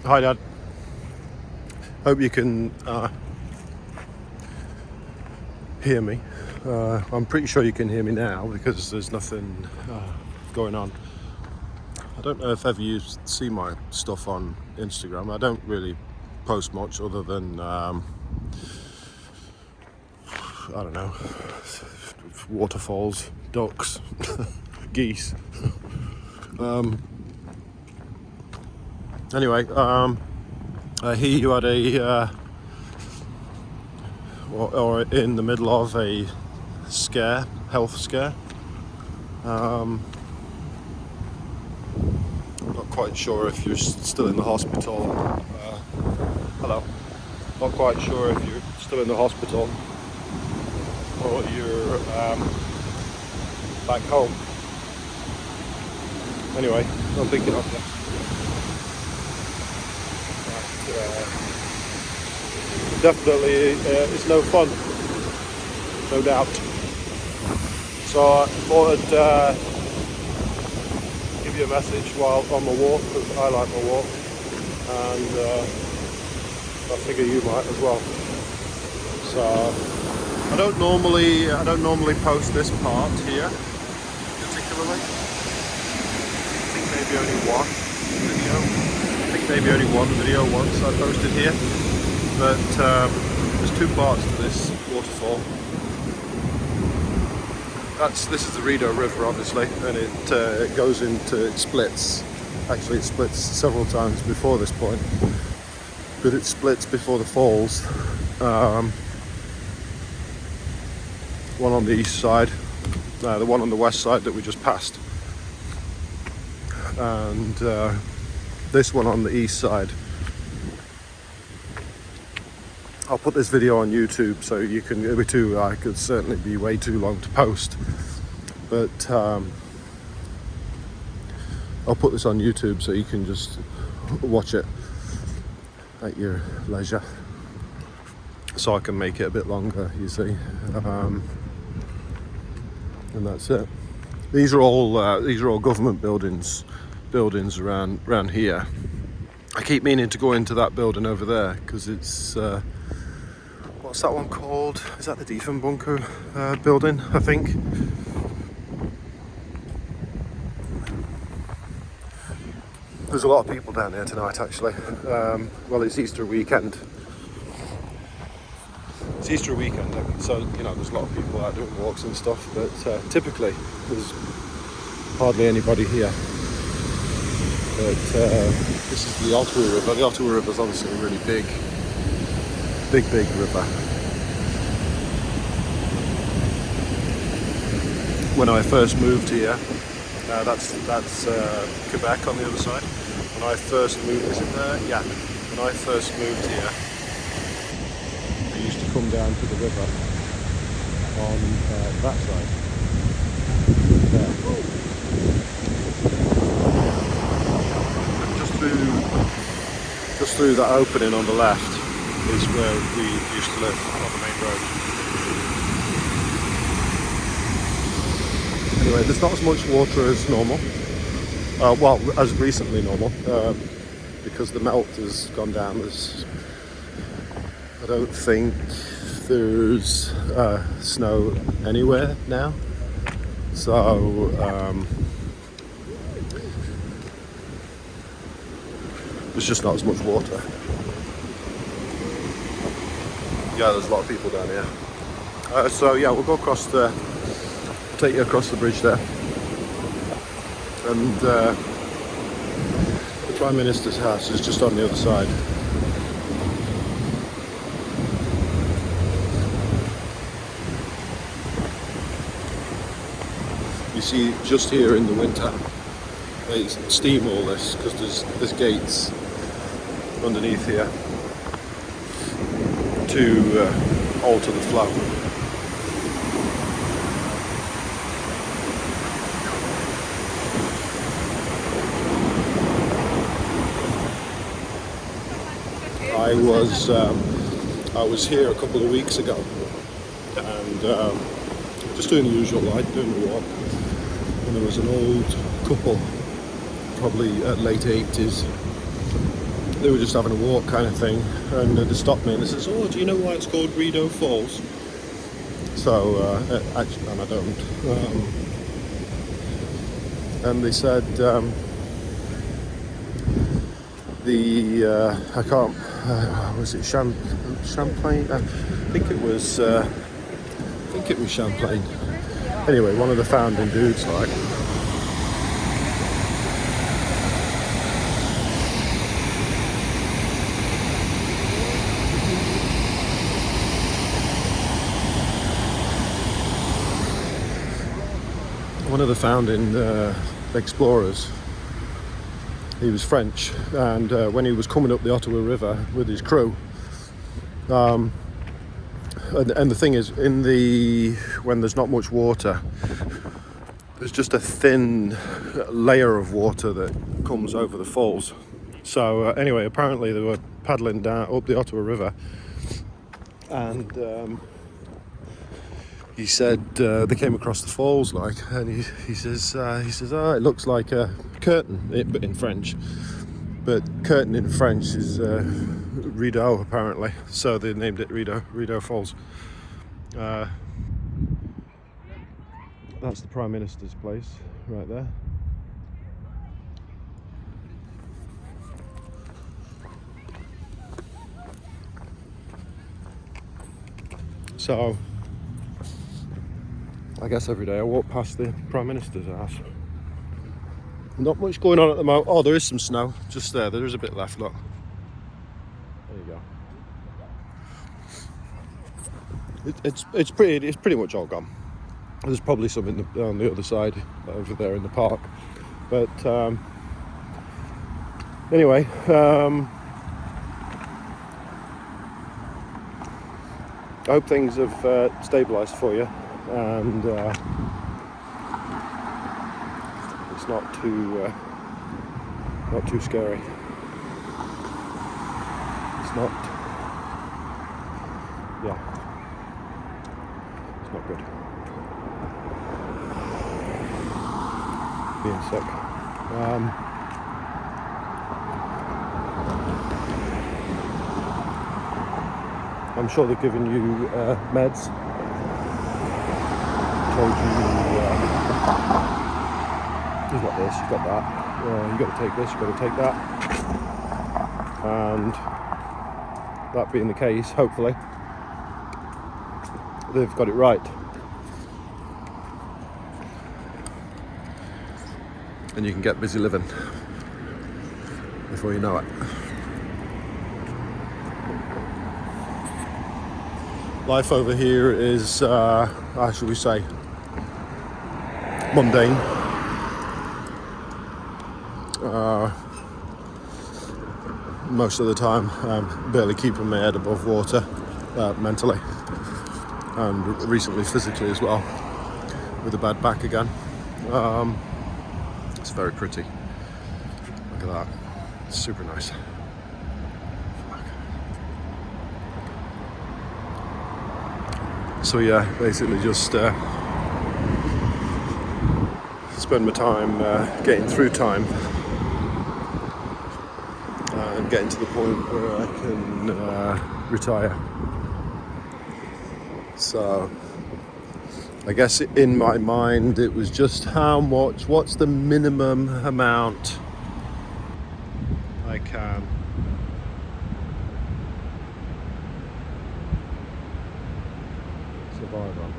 Hi Dad. Hope you can hear me. I'm pretty sure you can hear me now because there's nothing going on. I don't know if ever you see my stuff on Instagram. I don't really post much other than I don't know, waterfalls, ducks, geese. Anyway, I hear you had a or in the middle of a health scare. I'm not quite sure if you're still in the hospital. Hello. Not quite sure if you're still in the hospital or you're back home. Anyway, I'm thinking of you. Definitely it's no fun, no doubt. So I thought I'd give you a message while on my walk, because I like my walk, and I figure you might as well. So I don't normally post this part here particularly. I think maybe only one video once I posted here, but there's two parts to this waterfall. This is the Rideau River, obviously, and it goes into, it splits. Actually, it splits several times before this point, but it splits before the falls. One on the east side, the one on the west side that we just passed, and this one on the east side. I'll put this video on YouTube, so you can. I could certainly be way too long to post, but I'll put this on YouTube so you can just watch it at your leisure. So I can make it a bit longer, you see, and that's it. These are all government buildings around here. I keep meaning to go into that building over there because it's. What's that one called? Is that the Diefenbunker building, I think? There's a lot of people down there tonight, actually. Well, it's Easter weekend. It's Easter weekend, so there's a lot of people out doing walks and stuff, but typically there's hardly anybody here. But this is the Ottawa River. The Ottawa River is obviously a really big river. When I first moved here, that's Quebec on the other side. When I first moved, is it there? Yeah. When I first moved here, I used to come down to the river on that side. There. Just through that opening on the left is where we used to live, on the main road. Anyway, there's not as much water as normal. Well, as recently normal, because the melt has gone down. I don't think there's snow anywhere now. So there's just not as much water. Yeah, there's a lot of people down here. So yeah, we'll go across there. I'll take you across the bridge there. And the Prime Minister's house is just on the other side. You see, just here in the winter, they steam all this because there's gates underneath here to alter the flow. I was here a couple of weeks ago, and just doing the usual, doing the walk, and there was an old couple, probably late 80s, they were just having a walk kind of thing, and they stopped me and they says, "Oh, do you know why it's called Rideau Falls?" So actually, and I don't. And they said I can't. Was it Champlain? I think it was. I think it was Champlain. Anyway, one of the founding dudes, like. One of the founding explorers. He was French, and when he was coming up the Ottawa River with his crew, and the thing is, when there's not much water, there's just a thin layer of water that comes over the falls. So anyway, apparently they were paddling down up the Ottawa River, and he said they came across the falls, like, and he says, "Oh, it looks like a curtain," but in French. But curtain in French is rideau, apparently. So they named it Rideau Falls. That's the Prime Minister's place, right there. So I guess every day I walk past the Prime Minister's house. Not much going on at the moment. Oh, there is some snow just there. There is a bit left. Look. There you go. It's pretty much all gone. There's probably some on the other side over there in the park. But anyway, I hope things have stabilised for you, and it's not too scary. It's not, yeah, it's not good. Being sick. I'm sure they've given you meds. Told you you've got this, you've got that. You've got to take this, you've got to take that. And that being the case, hopefully, they've got it right. And you can get busy living before you know it. Life over here is, how should we say, mundane. Most of the time, I'm barely keeping my head above water, mentally, and recently physically as well, with a bad back again. It's very pretty. Look at that. It's super nice. So yeah, basically just spend my time getting through time and getting to the point where I can retire. So I guess in my mind it was just what's the minimum amount I can survive on.